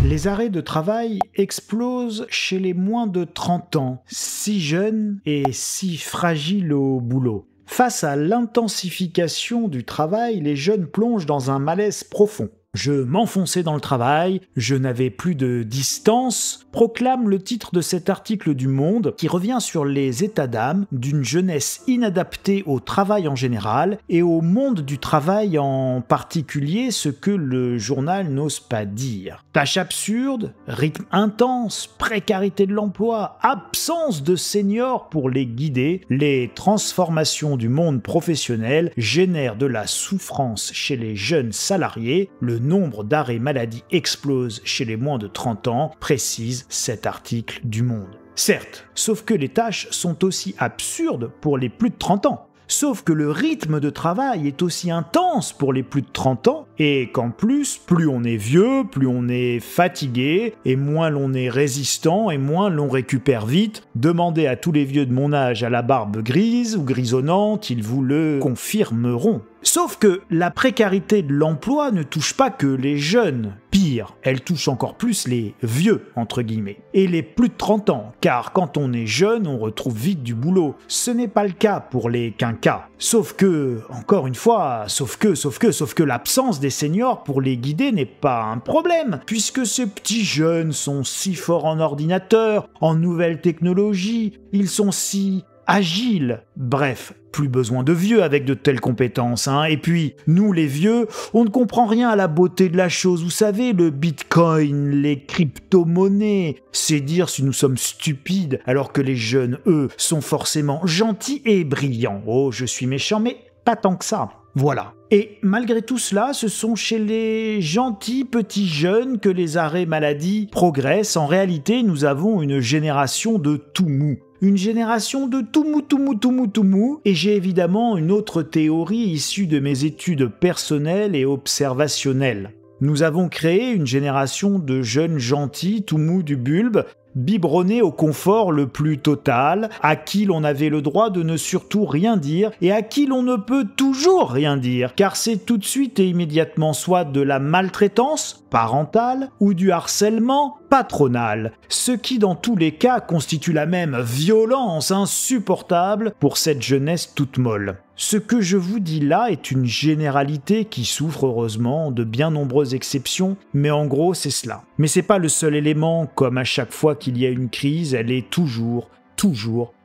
Les arrêts de travail explosent chez les moins de 30 ans, si jeunes et si fragiles au boulot. Face à l'intensification du travail, les jeunes plongent dans un malaise profond. Je m'enfonçais dans le travail, je n'avais plus de distance, proclame le titre de cet article du Monde qui revient sur les états d'âme d'une jeunesse inadaptée au travail en général et au monde du travail en particulier, ce que le journal n'ose pas dire. Tâches absurdes, rythme intense, précarité de l'emploi, absence de seniors pour les guider, les transformations du monde professionnel génèrent de la souffrance chez les jeunes salariés, le nombre d'arrêts maladie explose chez les moins de 30 ans, précise cet article du Monde. Certes, sauf que les tâches sont aussi absurdes pour les plus de 30 ans. Sauf que le rythme de travail est aussi intense pour les plus de 30 ans et qu'en plus, plus on est vieux, plus on est fatigué et moins l'on est résistant et moins l'on récupère vite. Demandez à tous les vieux de mon âge à la barbe grise ou grisonnante, ils vous le confirmeront. Sauf que la précarité de l'emploi ne touche pas que les jeunes. Pire, elle touche encore plus les vieux, entre guillemets, et les plus de 30 ans, car quand on est jeune, on retrouve vite du boulot. Ce n'est pas le cas pour les quinquas. Sauf que, encore une fois, sauf que l'absence des seniors pour les guider n'est pas un problème, puisque ces petits jeunes sont si forts en ordinateur, en nouvelles technologies, ils sont si agiles. Bref, plus besoin de vieux avec de telles compétences, hein. Et puis, nous les vieux, on ne comprend rien à la beauté de la chose. Vous savez, le bitcoin, les crypto-monnaies, c'est dire si nous sommes stupides, alors que les jeunes, eux, sont forcément gentils et brillants. Oh, je suis méchant, mais pas tant que ça. Voilà. Et malgré tout cela, ce sont chez les gentils petits jeunes que les arrêts maladie progressent. En réalité, nous avons une génération de tout mou. Une génération de tout mou, et j'ai évidemment une autre théorie issue de mes études personnelles et observationnelles. Nous avons créé une génération de jeunes gentils, tout mou du bulbe, biberonnés au confort le plus total, à qui l'on avait le droit de ne surtout rien dire et à qui l'on ne peut toujours rien dire, car c'est tout de suite et immédiatement soit de la maltraitance parentale ou du harcèlement patronal, ce qui dans tous les cas constitue la même violence insupportable pour cette jeunesse toute molle. Ce que je vous dis là est une généralité qui souffre heureusement de bien nombreuses exceptions, mais en gros c'est cela. Mais c'est pas le seul élément, comme à chaque fois qu'il y a une crise, elle est toujours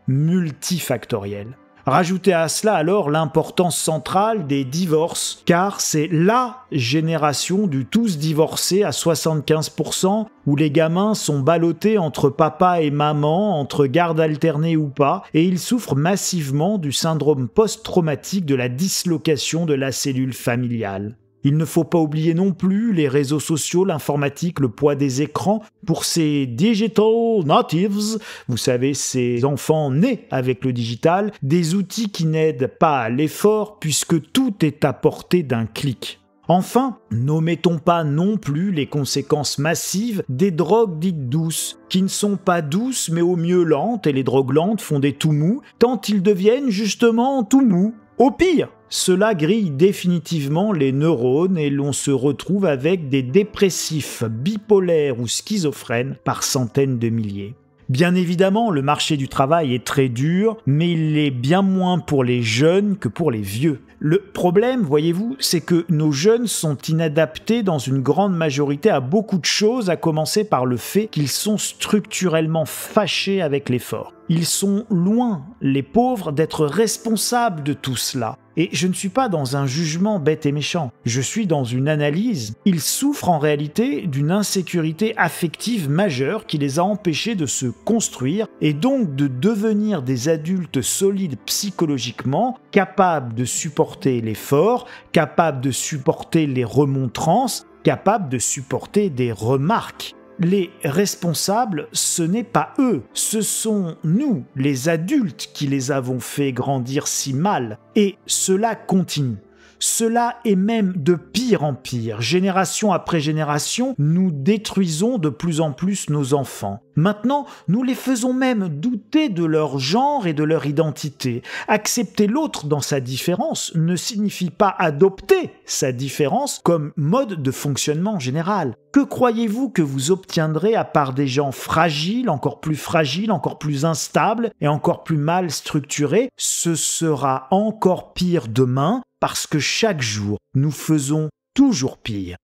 multifactorielle. Rajoutez à cela alors l'importance centrale des divorces, car c'est LA génération du tous divorcés à 75%, où les gamins sont ballottés entre papa et maman, entre garde alternée ou pas, et ils souffrent massivement du syndrome post-traumatique de la dislocation de la cellule familiale. Il ne faut pas oublier non plus les réseaux sociaux, l'informatique, le poids des écrans pour ces digital natives, vous savez, ces enfants nés avec le digital, des outils qui n'aident pas à l'effort puisque tout est à portée d'un clic. Enfin, n'omettons pas non plus les conséquences massives des drogues dites douces, qui ne sont pas douces mais au mieux lentes, et les drogues lentes font des tout mous, tant ils deviennent justement tout mous. Au pire, cela grille définitivement les neurones et l'on se retrouve avec des dépressifs bipolaires ou schizophrènes par centaines de milliers. Bien évidemment, le marché du travail est très dur, mais il l'est bien moins pour les jeunes que pour les vieux. Le problème, voyez-vous, c'est que nos jeunes sont inadaptés dans une grande majorité à beaucoup de choses, à commencer par le fait qu'ils sont structurellement fâchés avec l'effort. Ils sont loin, les pauvres, d'être responsables de tout cela. Et je ne suis pas dans un jugement bête et méchant, je suis dans une analyse. Ils souffrent en réalité d'une insécurité affective majeure qui les a empêchés de se construire et donc de devenir des adultes solides psychologiquement, capables de supporter l'effort, capables de supporter les remontrances, capables de supporter des remarques. Les responsables, ce n'est pas eux, ce sont nous, les adultes, qui les avons fait grandir si mal. Et cela continue. Cela est même de pire en pire. Génération après génération, nous détruisons de plus en plus nos enfants. Maintenant, nous les faisons même douter de leur genre et de leur identité. Accepter l'autre dans sa différence ne signifie pas adopter sa différence comme mode de fonctionnement général. Que croyez-vous que vous obtiendrez à part des gens fragiles, encore plus instables et encore plus mal structurés? Ce sera encore pire demain parce que chaque jour, nous faisons toujours pire.